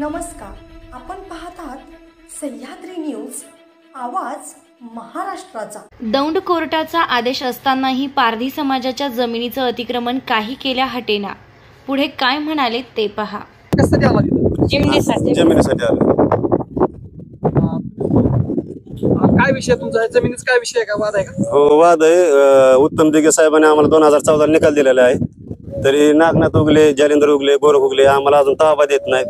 नमस्कार, आपण पाहत आहात सह्याद्री न्यूज, आवाज महाराष्ट्राचा। दौंड कोर्टाचा आदेश असतानाही पारधी समाजाच्या जमिनीचं अतिक्रमण काही केल्या हटेना। पुढे काय म्हणाले ते पहा। जमिनीसाठी काय विषय तुमचा? जमिनीचा काय विषय आहे का? वाद आहे का? हो, वाद आहे। उत्तम दिघे साहेबांनी आम्हाला 2014 निकाल दिलेला आहे, तरी नागनाथ उगले, जालिंदर उगले, गोरख उगले आम्हाला अजून ताबा देत नाहीत।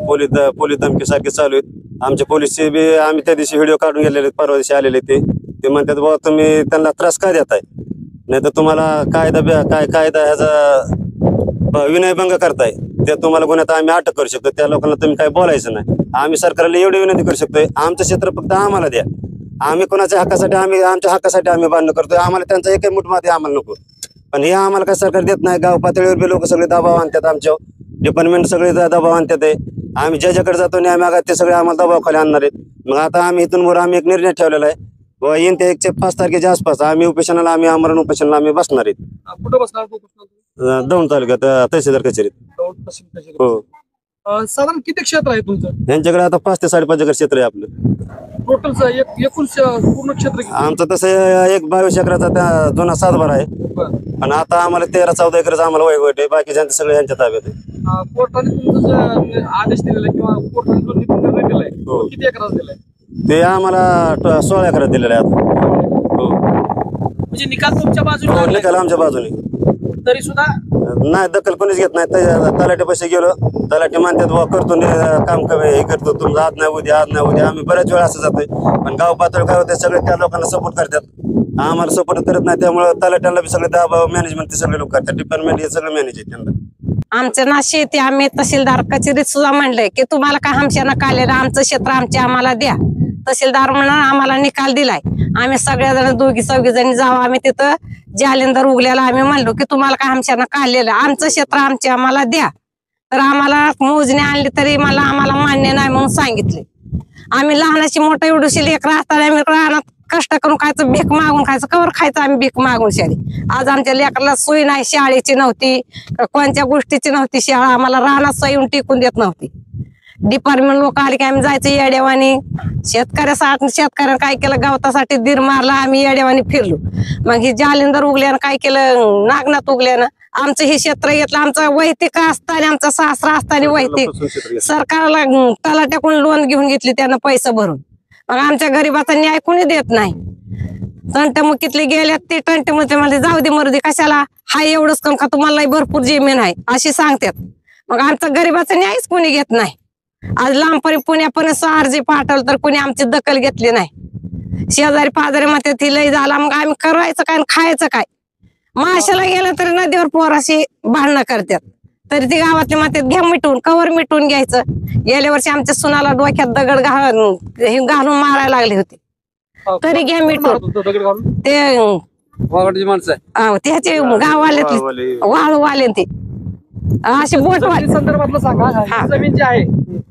पोलीस धमकी सारखे चालू आहेत। आमच्या पोलीसचे बी आम्ही त्या दिवशी व्हिडिओ काढून गेलेले, परवा दिवशी आलेले ते म्हणतात बाबा तुम्ही त्यांना त्रास काय देताय, नाही तर तुम्हाला कायदा ह्याचा विनयभंग करताय, ते तुम्हाला गुन्ह्यात आम्ही अटक करू शकतो। त्या लोकांना तुम्ही काय बोलायचं नाही। आम्ही सरकारला एवढी विनंती करू शकतोय, आमचं क्षेत्र फक्त आम्हाला द्या। आम्ही कोणाच्या हक्कासाठी आमच्या हक्कासाठी आम्ही बांधणं करतोय। आम्हाला त्यांचा एकही मुठ माती आम्हाला नको, पण हे आम्हाला काय सरकार देत नाही। गाव पातळीवर बी लोक सगळे दबाव आणतात, आमच्या डिपार्टमेंट सगळे दबाव आणतात। आम्ही ज्याच्याकडे जातो न्याय ते सगळे आम्हाला दबाव खाली आणणार आहेत। मग आता आम्ही इथून वर आम्ही एक निर्णय ठेवलेला आहे, व येईन ते 5 तारखेच्या आसपास आम्ही उपोषणाला आमरण उपोषणाला आम्ही बसणार आहेत। कुठं बसणार? दौंड तालुक्यात तहसीलदार कचेरीत। हो। साधारण किती क्षेत्र आहे तुमचं? यांच्याकडे आता 5 ते 5.5 एकर क्षेत्र आहे आपलं। टोटल एकूण पूर्ण क्षेत्र आमचं तसं एक 22 एकराचा त्या जुना सातबारा आहे, पण आता आम्हाला 13-14 एकरच आम्हाला वैवट आहे। बाकी ज्यांचं सगळे यांच्या ताब्यात आहे। कोर्टाने तुमचा जो आदेश दिलेला आहे किंवा कोर्टाने जो निर्णय दिलाय किती एकरात दिलाय? ते आम्हाला 16 एकरात दिलेलं आहे आता। हो, म्हणजे निकाल तुमच्या बाजूने? निकाल आमच्या बाजूने, तरी सुद्धा नाही दखल कोणीच घेत नाही। तलाठी पैसे गेलो, तलाठी म्हणतात करतो काम कमी, हे करतो, तुमचं आज नाही उद्या आम्ही बऱ्याच वेळा असं जातोय, पण गाव पातळी काय होते सगळे त्या लोकांना सपोर्ट करतात, आम्हाला सपोर्ट करत नाही। त्यामुळे तलाट्यांना बी सगळे दबाव मॅनेजमेंट ते सगळे लोक करतात, डिपार्टमेंट हे सगळं मॅनेज आहे त्यांना। आमचं ना शेती आम्ही तहसीलदार कचेरीत सुद्धा म्हणलंय की तुम्हाला काय हमशानं काढलेलं आमचं क्षेत्र आम्हाला द्या। तहसीलदार म्हणून आम्हाला निकाल दिलाय। आम्ही सगळ्याजण 2-4 जणी जाऊ, आम्ही तिथं जालिंदर उगल्याला आम्ही म्हणलो की तुम्हाला काय हमशानं काढलेलं आमचं क्षेत्र आम्हाला द्या। तर आम्हाला मोजणी आणली तरी आम्हाला मान्य नाही म्हणून सांगितले। आम्ही लहानाची मोठं एवढीशी लेकरं असताना आम्ही रानात कष्ट करून खायचं, भीक मागून खायचं, कवर खायचं आम्ही भीक मागून शाळी। आज आमच्या लेकराला सोय नाही, शाळेची नव्हती, कोणत्या गोष्टीची नव्हती शाळा, आम्हाला रानात सोय येऊन टिकून देत नव्हती। डिपार्टमेंट लोक आले की आम्ही जायचं येड्यावानी। शेतकऱ्यानं काय केलं, गवतासाठी दीर मारला, आम्ही येड्यावानी फिरलो। मग ही जालिंदर उगल्यानं काय केलं, नागनाथ उगल्यानं आमचं हे क्षेत्र घेतलं। आमचं वैयक्तिक असताना, आमचा सासरा असताना वैयक्तिक सरकारला तलाट्याकडून लोन घेऊन घेतली त्यानं पैसे भरून। मग आमच्या गरीबाचा न्याय कोणी देत नाही। तंटमुकीतले गेल्यात ते तंटमुकीतले म्हणजे जाऊ दे मरू दे, कशाला हाय एवढंच कम का, तुम्हाला भरपूर जमीन आहे अशी सांगतात। मग आमचा गरीबाचा न्यायच कोणी घेत नाही। आज लांबपर्यंत पुण्यापर्यंत अर्जी पाठवलं तर कोणी आमची दखल घेतली नाही। शेजारी पाजारी म्हणतात ही लय झाला, मग आम्ही करायचं काय खायचं काय? माशाला गेलं तरी नदीवर पोराशी भांडणं करतात, तरी ती गावातले म्हणतात घ्या मिटवून, कवर मिटवून घ्यायचं। गेल्या वर्षी आमच्या सुनाला डोक्यात दगड घालून मारायला लागले होते, तरी घ्या मिटवून। ते माणसं त्याचे गाववाले वाळूवाले ते अशी बोटवाले संदर्भातलं सांगा। जमीन जी आहे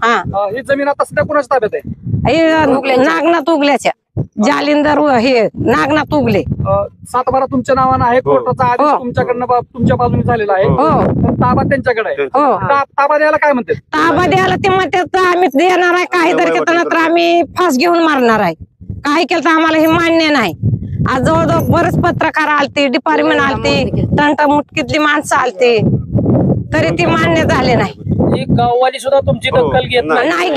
ही जमीन आता सध्या कोणाच्या ताब्यात आहे? नागनाथ उगल्याच्या, जालिंदर हे नागनाथ उगले। सातबारा तुमच्या नावानं आहे, कोर्टाचा आदेश तुमच्याकडनं तुमच्या बाजूने झालेला आहे, ताबा त्यांच्याकडे आहे। ताबा द्यायला काय म्हणतात? ताबा द्यायला ते म्हणतात आम्ही देणार आहे, काहीतरी केलं तर आम्ही फास घेऊन मारणार आहे। काही केलं तर आम्हाला हे मान्य नाही। आज जवळजवळ बरेच पत्रकार आलते, डिपार्टमेंट आलते, तंटमुटकीतली माणसं आलते, तरी ती मान्य झाले नाही। गाववाली सुद्धा तुमची दखल घेत नाही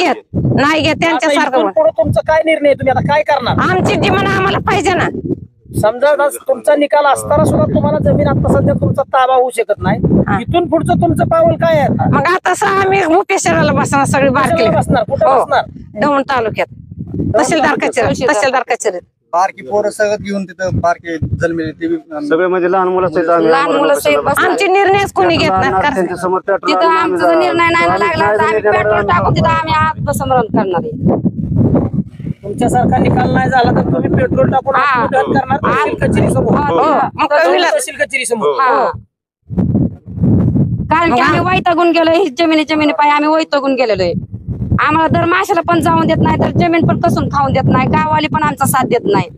घेत त्यांच्यासारखं। तुमचा काय निर्णय, तुम्ही आता काय करणार? आमची डिमांड आम्हाला पाहिजे ना। समजा तुमचा निकाल असताना सुद्धा तुम्हाला जमीन आता सध्या तुमचा ताबा होऊ शकत नाही, इथून पुढचं तुमचं पाऊल काय आहे? मग आता आम्ही उपेशराला बसणार, सगळी बारकी बसणार। कुठे बसणार? दौंड तालुक्यात तहसीलदार कचेरीत। बारकी पोरं सगळं घेऊन तिथं बारके जन्मले ते सगळे म्हणजे लहान मुलं आमचे निर्णयच कोणी घेत नाही। तिथं आमचा निर्णय नाही लागला तर आम्ही पेट्रोल टाकून तिथं आम्ही आत्मसमरण करणार आहे। तुमच्यासारखा निकाल नाही झाला तर तुम्ही पेट्रोल टाकून करणार तहसील कचेरी समोर? तहसील कचेरी समोर। कारण की आम्ही वैतागून गेलोय, जमिनी पाय आम्ही वैतागून गेलेलो आहे। आम्हाला दर माशाला पण जाऊन देत नाही, तर जमीन पण कसून खाऊन देत नाही, गाववाली पण आमचा साथ देत नाही।